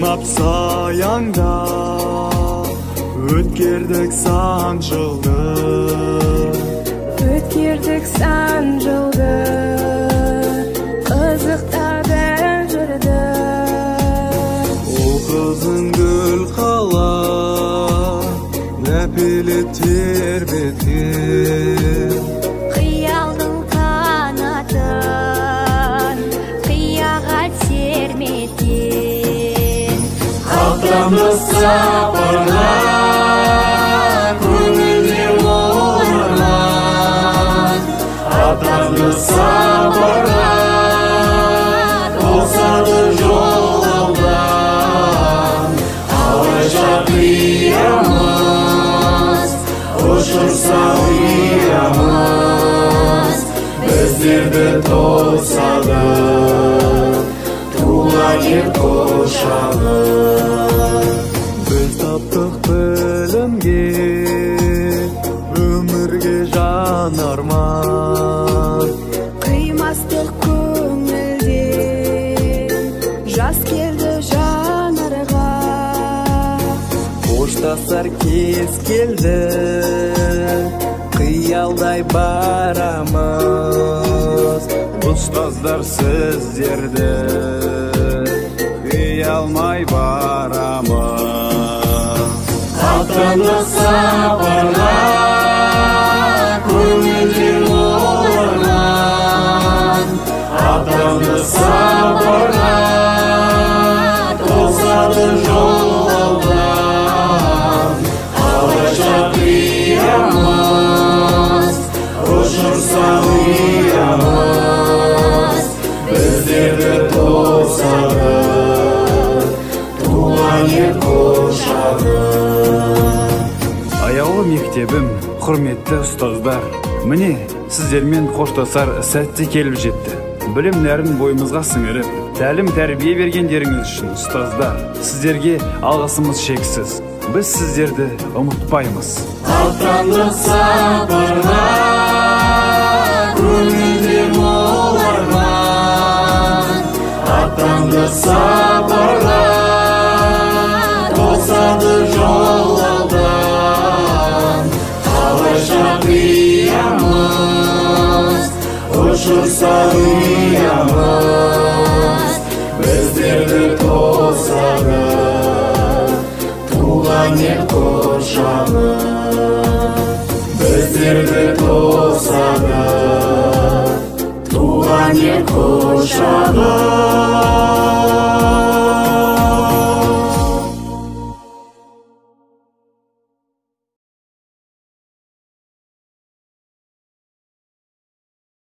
Сыймап саяңда өткердік сан жылды. Өткердік сан жылды, қызықтады жүрді. Ол қызың гүл қала, нәпелі тербеткен. Қиялдың қанатын қияға серметкен. Аттанды сапарға, көңілде орнан. Аттанды сапарға, тосады жол алдан. Алайша қиямыз, ұшырса ұямыз, біздерді тосады туған ер құшағы. Біз таптық білімге, өмірге жан арман. Қимастық көңілден, жас келді жанарға. Қоштасар кез келді, қиялдай барамыз. Ұстаздар сіздерді қия алмай барамыз. Аттанды сапарға, көңілде орнан. Аттанды сапарға, тосады жол алдан. Алайша қиямыз, ұшырса ұямыз, біздерді тосады туған ер құшағы. Аяулы мектебім, құрметті ұстаздар, міне сіздермен қоштасар сәтте келіп жетті. Білім нәрін бойымызға сіңіріп, тәлім тәрбие бергендеріңіз үшін ұстаздар, сіздерге алғысымыз шексіз. Біз сіздерді ұмытпаймыз. Аттанды сапарға, көңілде мол арман. Аттанды сапарға, тосады жол алдан. Алайша қиямыз, ұшырса ұямыз, біздерді тосады туған ер құшағы. Біздерді тосады туған ер құшағы.